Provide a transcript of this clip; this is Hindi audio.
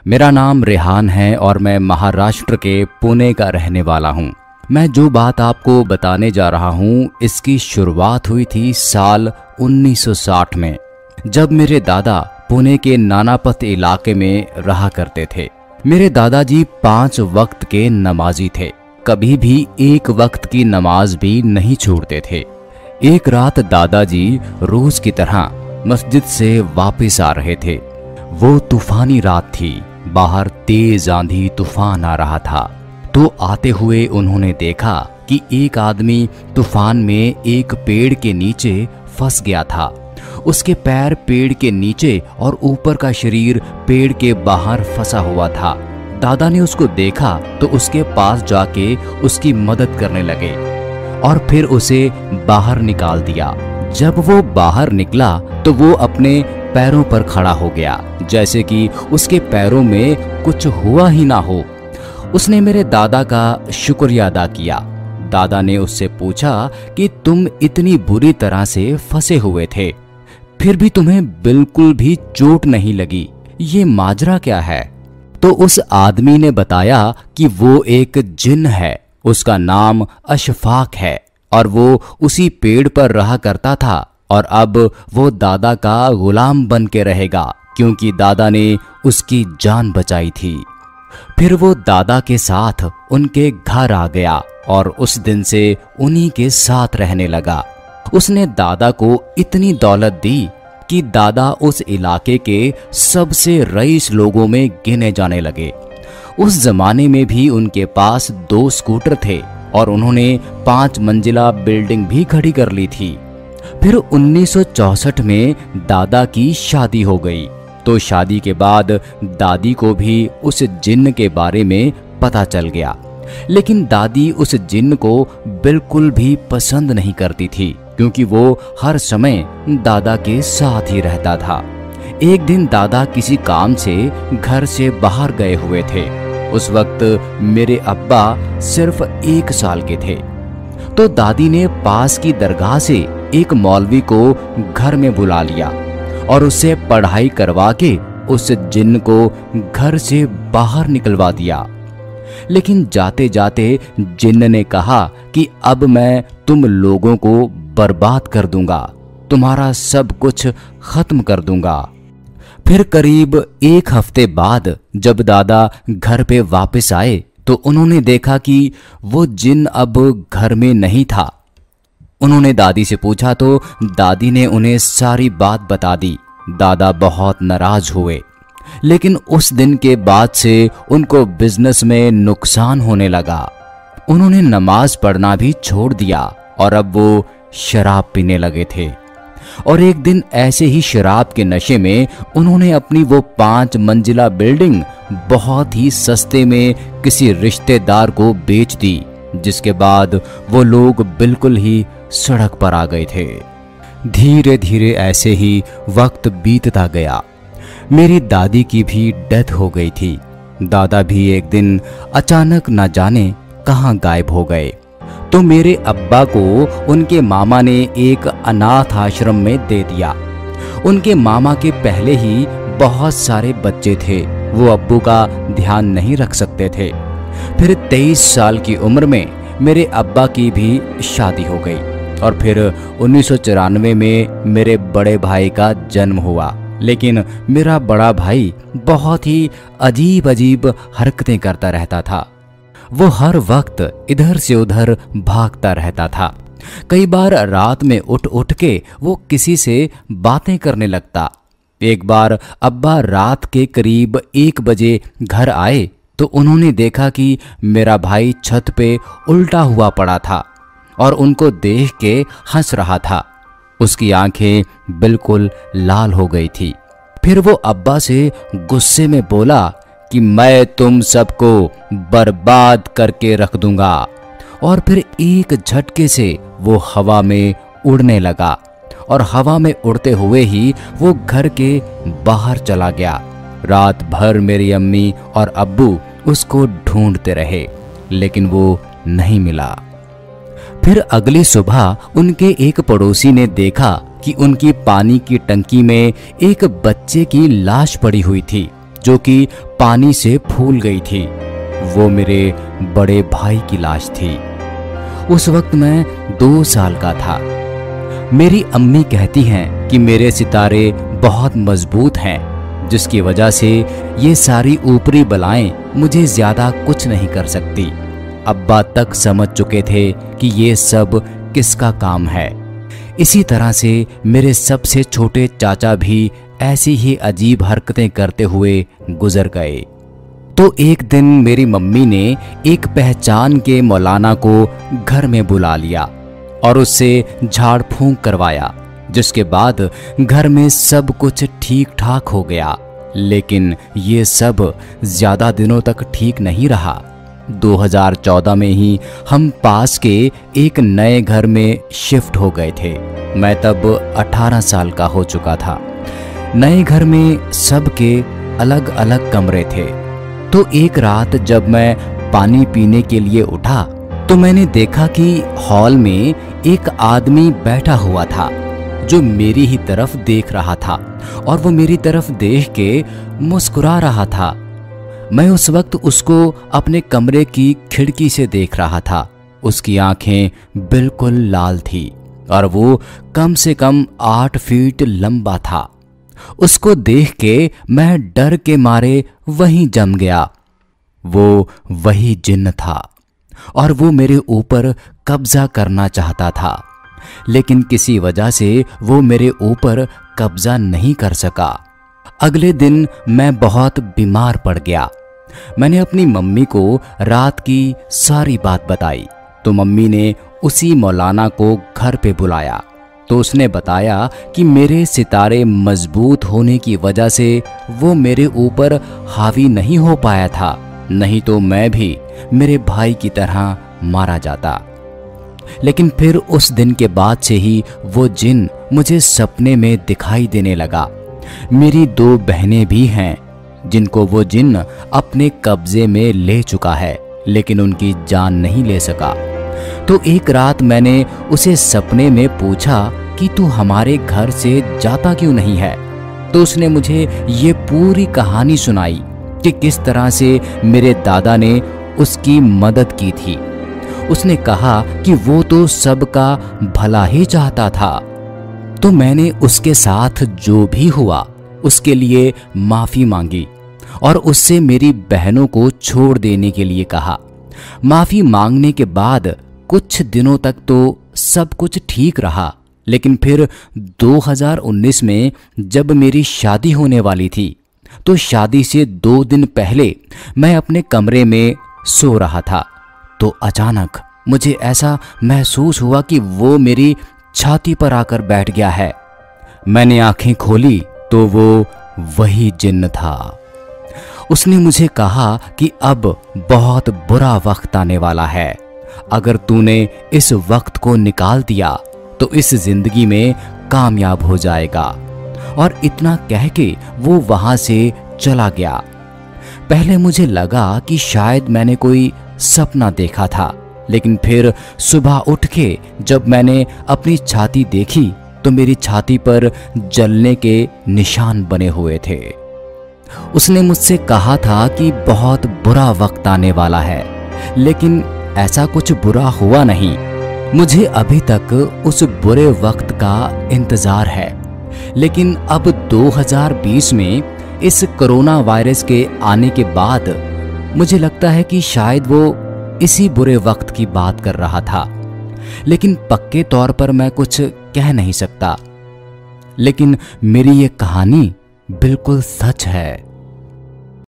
मेरा नाम रेहान है और मैं महाराष्ट्र के पुणे का रहने वाला हूँ। मैं जो बात आपको बताने जा रहा हूँ इसकी शुरुआत हुई थी साल 1960 में, जब मेरे दादा पुणे के नानापथ इलाके में रहा करते थे। मेरे दादाजी 5 वक्त के नमाजी थे, कभी भी एक वक्त की नमाज भी नहीं छोड़ते थे। एक रात दादाजी रोज की तरह मस्जिद से वापस आ रहे थे। वो तूफानी रात थी, बाहर तेज आंधी तूफान आ रहा था। तो आते हुए उन्होंने देखा कि एक आदमी तूफान में एक पेड़ के नीचे फंस गया था। उसके पैर पेड़ के नीचे और ऊपर का शरीर पेड़ के बाहर फंसा हुआ था। दादा ने उसको देखा तो उसके पास जाके उसकी मदद करने लगे और फिर उसे बाहर निकाल दिया। जब वो बाहर निकला तो वो अपने पैरों पर खड़ा हो गया, जैसे कि उसके पैरों में कुछ हुआ ही ना हो। उसने मेरे दादा का शुक्रिया अदा किया। दादा ने उससे पूछा कि तुम इतनी बुरी तरह से फंसे हुए थे, फिर भी तुम्हें बिल्कुल भी चोट नहीं लगी, ये माजरा क्या है? तो उस आदमी ने बताया कि वो एक जिन है, उसका नाम अशफाक है और वो उसी पेड़ पर रहा करता था और अब वो दादा का गुलाम बन के रहेगा, क्योंकि दादा ने उसकी जान बचाई थी। फिर वो दादा के साथ उनके घर आ गया और उस दिन से उन्हीं के साथ रहने लगा। उसने दादा को इतनी दौलत दी कि दादा उस इलाके के सबसे रईस लोगों में गिने जाने लगे। उस जमाने में भी उनके पास 2 स्कूटर थे और उन्होंने 5 मंजिला बिल्डिंग भी खड़ी कर ली थी। फिर 1964 में दादा की शादी हो गई। तो शादी के बाद दादी को भी उस जिन्न के बारे में पता चल गया, लेकिन दादी उस जिन्न को बिल्कुल भी पसंद नहीं करती थी, क्योंकि वो हर समय दादा के साथ ही रहता था। एक दिन दादा किसी काम से घर से बाहर गए हुए थे। उस वक्त मेरे अब्बा सिर्फ 1 साल के थे। तो दादी ने पास की दरगाह से एक मौलवी को घर में बुला लिया और उससे पढ़ाई करवा के उस जिन्न को घर से बाहर निकलवा दिया। लेकिन जाते जाते जिन्न ने कहा कि अब मैं तुम लोगों को बर्बाद कर दूंगा, तुम्हारा सब कुछ खत्म कर दूंगा। फिर करीब 1 हफ्ते बाद जब दादा घर पे वापस आए तो उन्होंने देखा कि वो जिन्न अब घर में नहीं था। उन्होंने दादी से पूछा तो दादी ने उन्हें सारी बात बता दी। दादा बहुत नाराज हुए, लेकिन उस दिन के बाद से उनको बिजनेस में नुकसान होने लगा। उन्होंने नमाज पढ़ना भी छोड़ दिया और अब वो शराब पीने लगे थे। और एक दिन ऐसे ही शराब के नशे में उन्होंने अपनी वो 5 मंजिला बिल्डिंग बहुत ही सस्ते में किसी रिश्तेदार को बेच दी, जिसके बाद वो लोग बिल्कुल ही सड़क पर आ गए थे। धीरे धीरे ऐसे ही वक्त बीतता गया। मेरी दादी की भी डेथ हो गई थी। दादा भी एक दिन अचानक न जाने कहाँ गायब हो गए। तो मेरे अब्बा को उनके मामा ने एक अनाथ आश्रम में दे दिया। उनके मामा के पहले ही बहुत सारे बच्चे थे, वो अब्बू का ध्यान नहीं रख सकते थे। फिर 23 साल की उम्र में मेरे अब्बा की भी शादी हो गई और फिर 1994 में मेरे बड़े भाई का जन्म हुआ। लेकिन मेरा बड़ा भाई बहुत ही अजीब अजीब हरकतें करता रहता था। वो हर वक्त इधर से उधर भागता रहता था। कई बार रात में उठ उठ के वो किसी से बातें करने लगता। एक बार अब्बा रात के करीब 1 बजे घर आए तो उन्होंने देखा कि मेरा भाई छत पे उल्टा हुआ पड़ा था और उनको देख के हंस रहा था। उसकी आंखें बिल्कुल लाल हो गई थी। फिर वो अब्बा से गुस्से में बोला कि मैं तुम सबको बर्बाद करके रख दूंगा। और फिर एक झटके से वो हवा में उड़ने लगा और हवा में उड़ते हुए ही वो घर के बाहर चला गया। रात भर मेरी अम्मी और अब्बू उसको ढूंढते रहे, लेकिन वो नहीं मिला। फिर अगली सुबह उनके एक पड़ोसी ने देखा कि उनकी पानी की टंकी में एक बच्चे की लाश पड़ी हुई थी। जो कि पानी से फूल गई थी। वो मेरे बड़े भाई की लाश थी। उस वक्त मैं 2 साल का था। मेरी अम्मी कहती हैं कि मेरे सितारे बहुत मजबूत हैं, जिसकी वजह से ये सारी ऊपरी बलाएं मुझे ज्यादा कुछ नहीं कर सकती। अब्बा तक समझ चुके थे कि ये सब किसका काम है। इसी तरह से मेरे सबसे छोटे चाचा भी ऐसी ही अजीब हरकतें करते हुए गुजर गए। तो एक दिन मेरी मम्मी ने एक पहचान के मौलाना को घर में बुला लिया और उससे झाड़ फूंक करवाया, जिसके बाद घर में सब कुछ ठीक ठाक हो गया। लेकिन ये सब ज्यादा दिनों तक ठीक नहीं रहा। 2014 में ही हम पास के एक नए घर में शिफ्ट हो गए थे। मैं तब 18 साल का हो चुका था। नए घर में सबके अलग अलग कमरे थे। तो एक रात जब मैं पानी पीने के लिए उठा तो मैंने देखा कि हॉल में एक आदमी बैठा हुआ था जो मेरी ही तरफ देख रहा था और वो मेरी तरफ देख के मुस्कुरा रहा था। मैं उस वक्त उसको अपने कमरे की खिड़की से देख रहा था। उसकी आंखें बिल्कुल लाल थी और वो कम से कम 8 फीट लंबा था। उसको देख के मैं डर के मारे वहीं जम गया। वो वही जिन्न था और वो मेरे ऊपर कब्जा करना चाहता था, लेकिन किसी वजह से वो मेरे ऊपर कब्जा नहीं कर सका। अगले दिन मैं बहुत बीमार पड़ गया। मैंने अपनी मम्मी को रात की सारी बात बताई तो मम्मी ने उसी मौलाना को घर पे बुलाया। तो उसने बताया कि मेरे सितारे मजबूत होने की वजह से वो मेरे ऊपर हावी नहीं हो पाया था, नहीं तो मैं भी मेरे भाई की तरह मारा जाता। लेकिन फिर उस दिन के बाद से ही वो जिन मुझे सपने में दिखाई देने लगा। मेरी 2 बहनें भी हैं जिनको वो जिन अपने कब्जे में ले चुका है, लेकिन उनकी जान नहीं ले सका। तो एक रात मैंने उसे सपने में पूछा कि तू हमारे घर से जाता क्यों नहीं है। तो उसने मुझे ये पूरी कहानी सुनाई कि किस तरह से मेरे दादा ने उसकी मदद की थी। उसने कहा कि वो तो सबका भला ही चाहता था। तो मैंने उसके साथ जो भी हुआ उसके लिए माफी मांगी और उससे मेरी बहनों को छोड़ देने के लिए कहा। माफी मांगने के बाद कुछ दिनों तक तो सब कुछ ठीक रहा, लेकिन फिर 2019 में जब मेरी शादी होने वाली थी तो शादी से 2 दिन पहले मैं अपने कमरे में सो रहा था तो अचानक मुझे ऐसा महसूस हुआ कि वो मेरी छाती पर आकर बैठ गया है। मैंने आंखें खोली तो वो वही जिन्न था। उसने मुझे कहा कि अब बहुत बुरा वक्त आने वाला है। अगर तूने इस वक्त को निकाल दिया तो इस जिंदगी में कामयाब हो जाएगा। और इतना कह के वो वहां से चला गया। पहले मुझे लगा कि शायद मैंने कोई सपना देखा था, लेकिन फिर सुबह उठ के जब मैंने अपनी छाती देखी तो मेरी छाती पर जलने के निशान बने हुए थे। उसने मुझसे कहा था कि बहुत बुरा वक्त आने वाला है, लेकिन ऐसा कुछ बुरा हुआ नहीं। मुझे अभी तक उस बुरे वक्त का इंतजार है, लेकिन अब 2020 में इस कोरोना वायरस के आने के बाद मुझे लगता है कि शायद वो इसी बुरे वक्त की बात कर रहा था, लेकिन पक्के तौर पर मैं कुछ कह नहीं सकता। लेकिन मेरी ये कहानी बिल्कुल सच है।